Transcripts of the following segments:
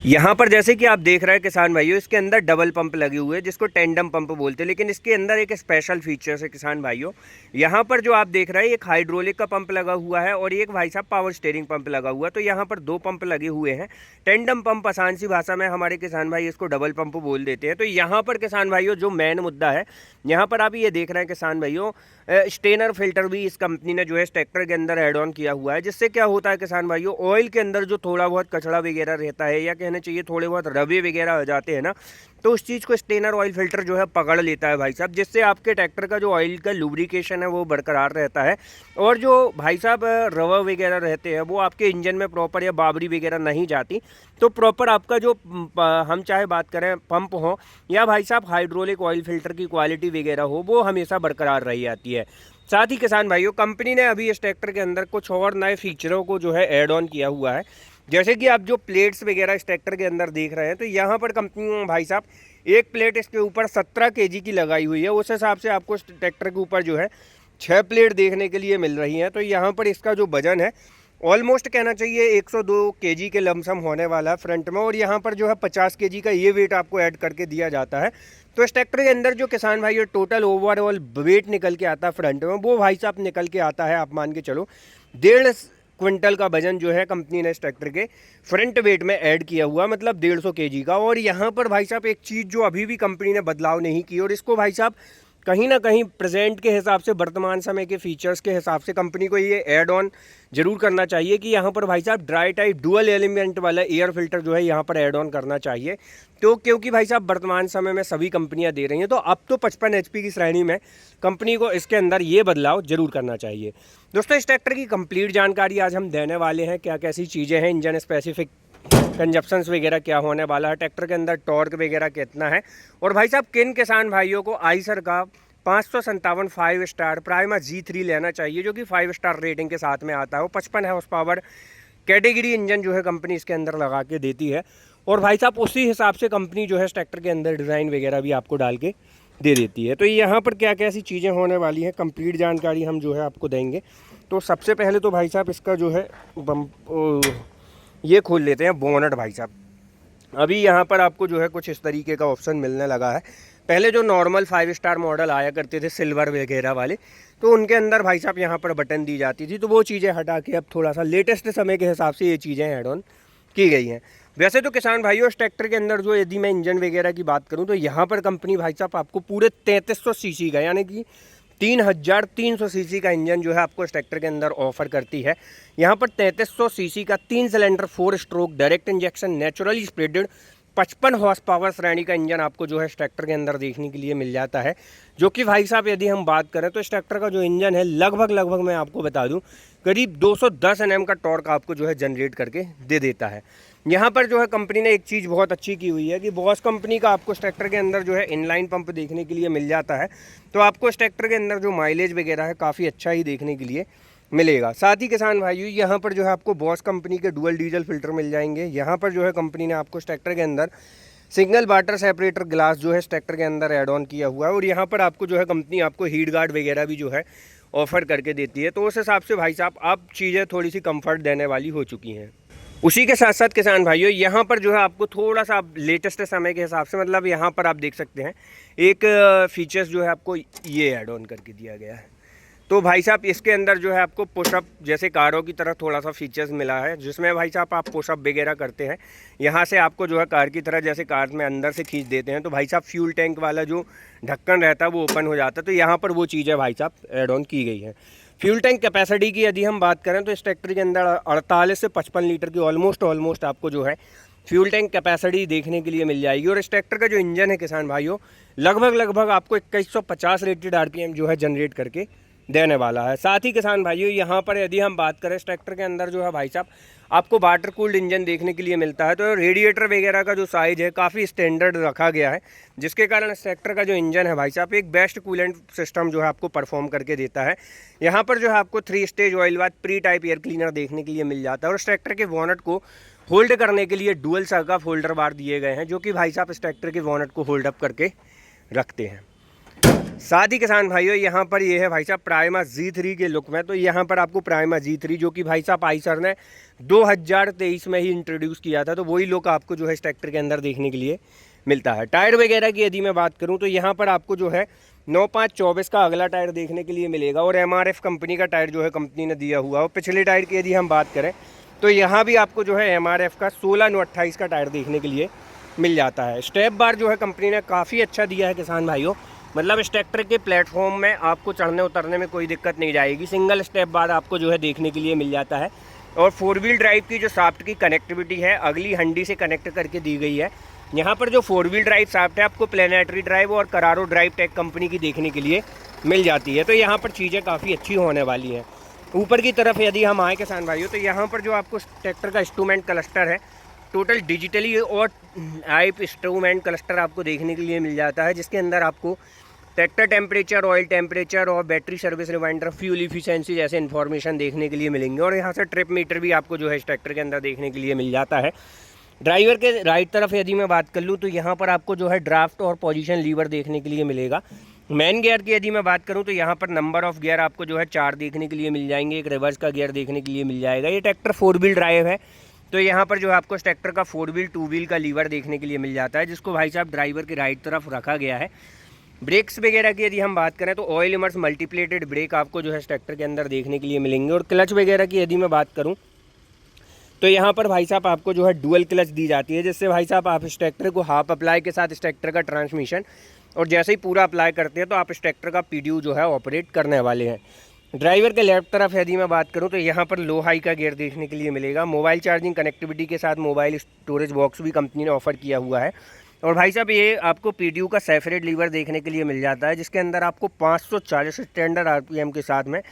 यहाँ पर जैसे कि आप देख रहे हैं किसान भाइयों, इसके अंदर डबल पंप लगे हुए हैं जिसको टेंडम पंप बोलते हैं। लेकिन इसके अंदर एक स्पेशल फीचर्स है किसान भाइयों। यहाँ पर जो आप देख रहे हैं एक हाइड्रोलिक का पंप लगा हुआ है और एक भाई साहब पावर स्टीयरिंग पंप लगा हुआ है। तो यहाँ पर दो पंप लगे हुए हैं। टेंडम पंप आसान सी भाषा में हमारे किसान भाई इसको डबल पंप बोल देते हैं। तो यहाँ पर किसान भाइयों जो मेन मुद्दा है, यहाँ पर आप ये देख रहे हैं किसान भाइयों, स्टेनर फिल्टर भी इस कंपनी ने जो है ट्रैक्टर के अंदर ऐड ऑन किया हुआ है। जिससे क्या होता है किसान भाइयों, ऑयल के अंदर जो थोड़ा बहुत कचरा वगैरह रहता है या कहना चाहिए थोड़े बहुत रवे वगैरह हो जाते हैं ना, तो उस चीज़ को स्टेनर ऑयल फिल्टर जो है पकड़ लेता है भाई साहब। जिससे आपके ट्रैक्टर का जो ऑयल का लुब्रिकेशन है वो बरकरार रहता है। और जो भाई साहब रवा वगैरह रहते हैं वो आपके इंजन में प्रॉपर या बाबरी वगैरह नहीं जाती। तो प्रॉपर आपका जो हम चाहे बात करें पंप हो या भाई साहब हाइड्रोलिक ऑयल फिल्टर की क्वालिटी वगैरह हो, वो हमेशा बरकरार रही जाती है। साथ ही किसान भाइयों कंपनी ने अभी इस ट्रैक्टर के अंदर कुछ और नए फीचरों को जो है ऐड ऑन किया हुआ है। जैसे कि आप जो प्लेट्स वगैरह इस ट्रैक्टर के अंदर देख रहे हैं, तो यहाँ पर कंपनी भाई साहब एक प्लेट इसके ऊपर 17 kg की लगाई हुई है। उस हिसाब से आपको इस ट्रैक्टर के ऊपर जो है 6 प्लेट देखने के लिए मिल रही हैं। तो यहाँ पर इसका जो वजन है ऑलमोस्ट कहना चाहिए 102 kg के लमसम होने वाला है फ्रंट में। और यहाँ पर जो है 50 kg का ये वेट आपको ऐड करके दिया जाता है। तो इस ट्रैक्टर के अंदर जो किसान भाई ये टोटल ओवरऑल वेट निकल के आता है फ्रंट में, वो भाई साहब निकल के आता है, आप मान के चलो 1.5 क्विंटल का वजन जो है कंपनी ने इस ट्रैक्टर के फ्रंट वेट में ऐड किया हुआ, मतलब 150 kg का। और यहाँ पर भाई साहब एक चीज़ जो अभी भी कंपनी ने बदलाव नहीं की, और इसको भाई साहब कहीं ना कहीं प्रेजेंट के हिसाब से, वर्तमान समय के फीचर्स के हिसाब से कंपनी को ये ऐड ऑन जरूर करना चाहिए कि यहाँ पर भाई साहब ड्राई टाइप डुअल एलिमेंट वाला एयर फिल्टर जो है यहाँ पर ऐड ऑन करना चाहिए। तो क्योंकि भाई साहब वर्तमान समय में सभी कंपनियाँ दे रही हैं, तो अब तो 55 HP की श्रेणी में कंपनी को इसके अंदर ये बदलाव जरूर करना चाहिए। दोस्तों इस ट्रैक्टर की कंप्लीट जानकारी आज हम देने वाले हैं, क्या कैसी चीज़ें हैं, इंजन स्पेसिफिक कंजप्शंस वगैरह क्या होने वाला है, ट्रैक्टर के अंदर टॉर्क वगैरह कितना है, और भाई साहब किन किसान भाइयों को आइसर का 557 5 स्टार प्राइमा G3 लेना चाहिए, जो कि 5 स्टार रेटिंग के साथ में आता है। वो 55 हॉर्स पावर कैटेगरी इंजन जो है कंपनी इसके अंदर लगा के देती है। और भाई साहब उसी हिसाब से कंपनी जो है ट्रैक्टर के अंदर डिज़ाइन वगैरह भी आपको डाल के दे देती है। तो यहाँ पर क्या क्या ऐसी चीज़ें होने वाली हैं, कंप्लीट जानकारी हम जो है आपको देंगे। तो सबसे पहले तो भाई साहब इसका जो है ये खोल लेते हैं बोनट भाई साहब। अभी यहाँ पर आपको जो है कुछ इस तरीके का ऑप्शन मिलने लगा है। पहले जो नॉर्मल 5 स्टार मॉडल आया करते थे सिल्वर वगैरह वाले, तो उनके अंदर भाई साहब यहाँ पर बटन दी जाती थी। तो वो चीज़ें हटा के अब थोड़ा सा लेटेस्ट समय के हिसाब से ये चीज़ें ऐड ऑन की गई हैं। वैसे तो किसान भाइयों इस ट्रैक्टर के अंदर जो यदि मैं इंजन वगैरह की बात करूँ, तो यहाँ पर कंपनी भाई साहब आपको पूरे 3300 सीसी का, यानी कि 3300 सीसी का इंजन जो है आपको इस ट्रैक्टर के अंदर ऑफर करती है। यहाँ पर 3300 सीसी का 3 cylinder 4 stroke direct injection naturally spreaded 55 horse power श्रेणी का इंजन आपको जो है इस ट्रैक्टर के अंदर देखने के लिए मिल जाता है। जो कि भाई साहब यदि हम बात करें तो इस ट्रैक्टर का जो इंजन है लगभग मैं आपको बता दूं करीब 210 Nm का टॉर्क आपको जो है जनरेट करके दे देता है। यहाँ पर जो है कंपनी ने एक चीज़ बहुत अच्छी की हुई है कि बॉस कंपनी का आपको इस ट्रैक्टर के अंदर जो है इनलाइन पंप देखने के लिए मिल जाता है। तो आपको इस ट्रैक्टर के अंदर जो माइलेज वगैरह है काफ़ी अच्छा ही देखने के लिए मिलेगा। साथ ही किसान भाइयों यहाँ पर जो है आपको बॉस कंपनी के डुअल डीजल फिल्टर मिल जाएंगे। यहाँ पर जो है कंपनी ने आपको इस ट्रैक्टर के अंदर सिंगल वाटर सेपरेटर ग्लास जो है इस ट्रैक्टर के अंदर ऐड ऑन किया हुआ है। और यहाँ पर आपको जो है कंपनी आपको हीट गार्ड वगैरह भी जो है ऑफर करके देती है। तो उस हिसाब से भाई साहब अब चीज़ें थोड़ी सी कंफर्ट देने वाली हो चुकी हैं। उसी के साथ साथ किसान भाइयों यहाँ पर जो है आपको थोड़ा सा लेटेस्ट समय के हिसाब से, मतलब यहाँ पर आप देख सकते हैं एक फीचर्स जो है आपको ये ऐड ऑन करके दिया गया है। तो भाई साहब इसके अंदर जो है आपको पुशअप जैसे कारों की तरह थोड़ा सा फीचर्स मिला है, जिसमें भाई साहब आप पुशअप वगैरह करते हैं। यहाँ से आपको जो है कार की तरह जैसे कार में अंदर से खींच देते हैं, तो भाई साहब फ्यूल टैंक वाला जो ढक्कन रहता है वो ओपन हो जाता है। तो यहाँ पर वो चीज़ें भाई साहब ऐड ऑन की गई है। फ्यूल टैंक कैपेसिटी की यदि हम बात करें तो इस ट्रैक्टर के अंदर 48 से 55 लीटर की ऑलमोस्ट आपको जो है फ्यूल टैंक कैपेसिटी देखने के लिए मिल जाएगी। और इस ट्रैक्टर का जो इंजन है किसान भाइयों लगभग आपको 2150 रेटेड RPM जो है जनरेट करके देने वाला है। साथ ही किसान भाइयों यहाँ पर यदि हम बात करें इस ट्रैक्टर के अंदर जो है भाई साहब आपको वाटर कूल्ड इंजन देखने के लिए मिलता है। तो रेडिएटर वगैरह का जो साइज़ है काफ़ी स्टैंडर्ड रखा गया है, जिसके कारण इस ट्रैक्टर का जो इंजन है भाई साहब एक बेस्ट कूलेंट सिस्टम जो है आपको परफॉर्म करके देता है। यहाँ पर जो है आपको 3 stage oil bath pre type air cleaner देखने के लिए मिल जाता है। और इस ट्रैक्टर के वॉनेट को होल्ड करने के लिए डुअल सर्कफ होल्डर बार दिए गए हैं, जो कि भाई साहब इस ट्रैक्टर के वॉनेट को होल्ड अप करके रखते हैं। साथ ही किसान भाइयों यहाँ पर ये है भाई साहब प्राइमा Z3 के लुक में। तो यहाँ पर आपको प्राइमा Z3 जो कि भाई साहब आइसर ने 2023 में ही इंट्रोड्यूस किया था, तो वही लुक आपको जो है इस ट्रैक्टर के अंदर देखने के लिए मिलता है। टायर वगैरह की यदि मैं बात करूँ तो यहाँ पर आपको जो है 9/5/24 का अगला टायर देखने के लिए मिलेगा और MRF कंपनी का टायर जो है कंपनी ने दिया हुआ। और पिछले टायर की यदि हम बात करें तो यहाँ भी आपको जो है MRF का 16/9/28 का टायर देखने के लिए मिल जाता है। स्टेप बार जो है कंपनी ने काफ़ी अच्छा दिया है किसान भाइयों, मतलब इस ट्रैक्टर के प्लेटफॉर्म में आपको चढ़ने उतरने में कोई दिक्कत नहीं जाएगी। सिंगल स्टेप बार आपको जो है देखने के लिए मिल जाता है। और 4 व्हील ड्राइव की जो शाफ्ट की कनेक्टिविटी है अगली हंडी से कनेक्ट करके दी गई है। यहाँ पर जो 4 व्हील ड्राइव शाफ्ट है आपको प्लेनेटरी ड्राइव और करारो ड्राइव टेक कंपनी की देखने के लिए मिल जाती है। तो यहाँ पर चीज़ें काफ़ी अच्छी होने वाली हैं। ऊपर की तरफ यदि हम आए किसान भाइयों तो यहाँ पर जो आपको ट्रैक्टर का इंस्ट्रूमेंट क्लस्टर है टोटल डिजिटली और टाइप इंस्ट्रूमेंट क्लस्टर आपको देखने के लिए मिल जाता है, जिसके अंदर आपको ट्रैक्टर टेम्परेचर, ऑयल टेम्परेचर और battery service reminder, fuel efficiency जैसे इन्फॉर्मेशन देखने के लिए मिलेंगे। और यहाँ से ट्रिप मीटर भी आपको जो है इस ट्रैक्टर के अंदर देखने के लिए मिल जाता है। ड्राइवर के राइट तरफ यदि मैं बात कर लूँ तो यहाँ पर आपको जो है ड्राफ्ट और पोजीशन लीवर देखने के लिए मिलेगा। मेन गियर की यदि मैं बात करूँ तो यहाँ पर नंबर ऑफ गियर आपको जो है 4 देखने के लिए मिल जाएंगे। एक रिवर्स का गियर देखने के लिए मिल जाएगा। ये ट्रैक्टर 4 व्हील ड्राइव है, तो यहाँ पर जो है आपको ट्रैक्टर का 4 व्हील 2 व्हील का लीवर देखने के लिए मिल जाता है, जिसको भाई साहब ड्राइवर के राइट तरफ रखा गया है। ब्रेक्स वगैरह की यदि हम बात करें तो ऑयल इमर्स मल्टीप्लेटेड ब्रेक आपको जो है ट्रैक्टर के अंदर देखने के लिए मिलेंगे। और क्लच वगैरह की यदि मैं बात करूं तो यहाँ पर भाई साहब आपको जो है डुअल क्लच दी जाती है, जिससे भाई साहब आप इस ट्रैक्टर को हाफ अप्लाई के साथ इस ट्रैक्टर का ट्रांसमिशन और जैसे ही पूरा अप्लाई करते हैं तो आप इस ट्रैक्टर का PDU जो है ऑपरेट करने वाले हैं। ड्राइवर के लेफ्ट तरफ यदि मैं बात करूं तो यहाँ पर लो हाई का गियर देखने के लिए मिलेगा। मोबाइल चार्जिंग कनेक्टिविटी के साथ मोबाइल स्टोरेज बॉक्स भी कंपनी ने ऑफर किया हुआ है। और भाई साहब ये आपको PDU का सेपरेट लीवर देखने के लिए मिल जाता है, जिसके अंदर आपको 540 स्टैंडर्ड RPM के साथ में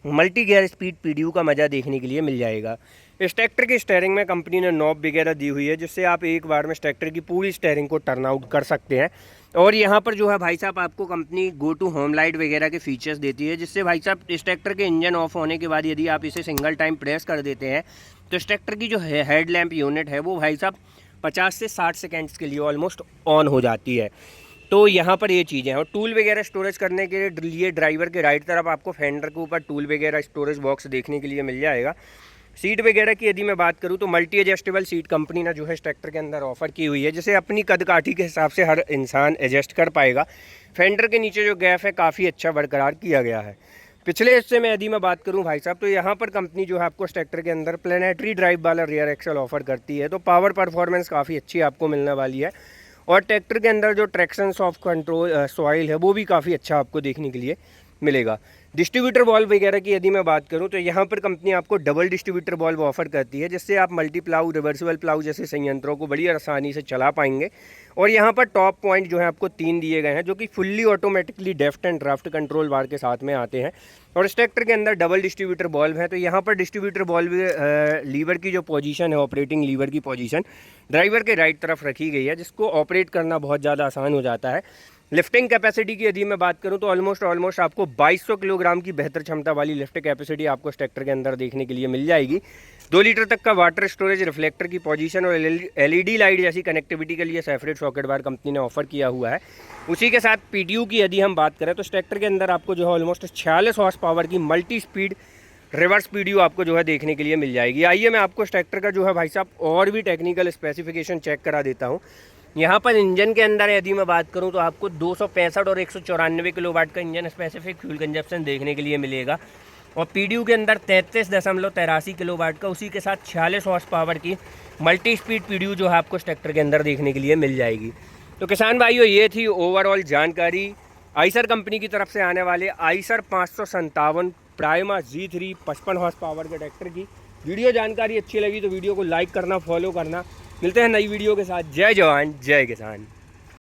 मल्टी गियर स्पीड PDU का मज़ा देखने के लिए मिल जाएगा। इस ट्रैक्टर की स्टीयरिंग में कंपनी ने नॉब वगैरह दी हुई है, जिससे आप एक बार में इस ट्रैक्टर की पूरी स्टीयरिंग को टर्न आउट कर सकते हैं। और यहाँ पर जो है भाई साहब आपको company go to home light वगैरह के फीचर्स देती है, जिससे भाई साहब इस ट्रैक्टर के इंजन ऑफ होने के बाद यदि आप इसे सिंगल टाइम प्रेस कर देते हैं तो इस ट्रैक्टर की जो हेड लैम्प यूनिट है वो भाई साहब 50 से 60 सेकेंड्स के लिए ऑलमोस्ट ऑन हो जाती है। तो यहाँ पर ये चीज़ें हैं। और टूल वगैरह स्टोरेज करने के लिए ड्राइवर के राइट तरफ आपको फेंडर के ऊपर टूल वगैरह स्टोरेज बॉक्स देखने के लिए मिल जाएगा। सीट वगैरह की यदि मैं बात करूँ तो मल्टी एडजस्टेबल सीट कंपनी ने जो है इस ट्रैक्टर के अंदर ऑफर की हुई है, जिसे अपनी कद काठी के हिसाब से हर इंसान एडजस्ट कर पाएगा। फेंडर के नीचे जो गैप है काफ़ी अच्छा बरकरार किया गया है। पिछले हिस्से में यदि मैं बात करूं भाई साहब तो यहाँ पर कंपनी जो है आपको इस ट्रैक्टर के अंदर प्लेनेटरी ड्राइव वाला रियर एक्सल ऑफर करती है, तो पावर परफॉर्मेंस काफ़ी अच्छी आपको मिलने वाली है। और ट्रैक्टर के अंदर जो ट्रैक्शन ऑफ कंट्रोल सॉइल है वो भी काफ़ी अच्छा आपको देखने के लिए मिलेगा। डिस्ट्रीब्यूटर वॉल्व वगैरह की यदि मैं बात करूं तो यहाँ पर कंपनी आपको डबल डिस्ट्रीब्यूटर वॉल्व ऑफर करती है, जिससे आप मल्टी प्लाऊ, रिवर्सिबल प्लाऊ जैसे संयंत्रों को बड़ी आसानी से चला पाएंगे। और यहाँ पर टॉप पॉइंट जो है आपको 3 दिए गए हैं, जो कि fully automatically deft and draft control bar के साथ में आते हैं। और इस ट्रैक्टर के अंदर डबल डिस्ट्रीब्यूटर वॉल्व है, तो यहाँ पर डिस्ट्रीब्यूटर वॉल्व लीवर की जो पोजीशन है, ऑपरेटिंग लीवर की पोजीशन ड्राइवर के राइट तरफ रखी गई है, जिसको ऑपरेट करना बहुत ज़्यादा आसान हो जाता है। लिफ्टिंग कैपेसिटी की यदि मैं बात करूं तो ऑलमोस्ट आपको 2200 किलोग्राम की बेहतर क्षमता वाली लिफ्ट कैपेसिटी आपको इस ट्रैक्टर के अंदर देखने के लिए मिल जाएगी। 2 लीटर तक का वाटर स्टोरेज, रिफ्लेक्टर की पोजीशन और LED लाइट जैसी कनेक्टिविटी के लिए सेपरेट सॉकेट बार कंपनी ने ऑफर किया हुआ है। उसी के साथ PDU की यदि हम बात करें तो इस ट्रैक्टर के अंदर आपको जो है ऑलमोस्ट 46 हॉर्स पावर की मल्टी स्पीड रिवर्स PDU आपको जो है देखने के लिए मिल जाएगी। आइए मैं आपको इस ट्रैक्टर का जो है भाई साहब और भी टेक्निकल स्पेसिफिकेशन चेक करा देता हूँ। यहाँ पर इंजन के अंदर यदि मैं बात करूँ तो आपको 265 और 194 किलोवाट का इंजन स्पेसिफिक फ्यूल कंजप्शन देखने के लिए मिलेगा। और PDU के अंदर 33.83 किलोवाट का, उसी के साथ 46 हॉर्स पावर की मल्टी स्पीड PDU जो है आपको इस ट्रैक्टर के अंदर देखने के लिए मिल जाएगी। तो किसान भाइयों ये थी ओवरऑल जानकारी आइसर कंपनी की तरफ से आने वाले Eicher 557 prima Z3 55 horse power के ट्रैक्टर की। वीडियो जानकारी अच्छी लगी तो वीडियो को लाइक करना, फॉलो करना। मिलते हैं नई वीडियो के साथ। जय जवान जय किसान।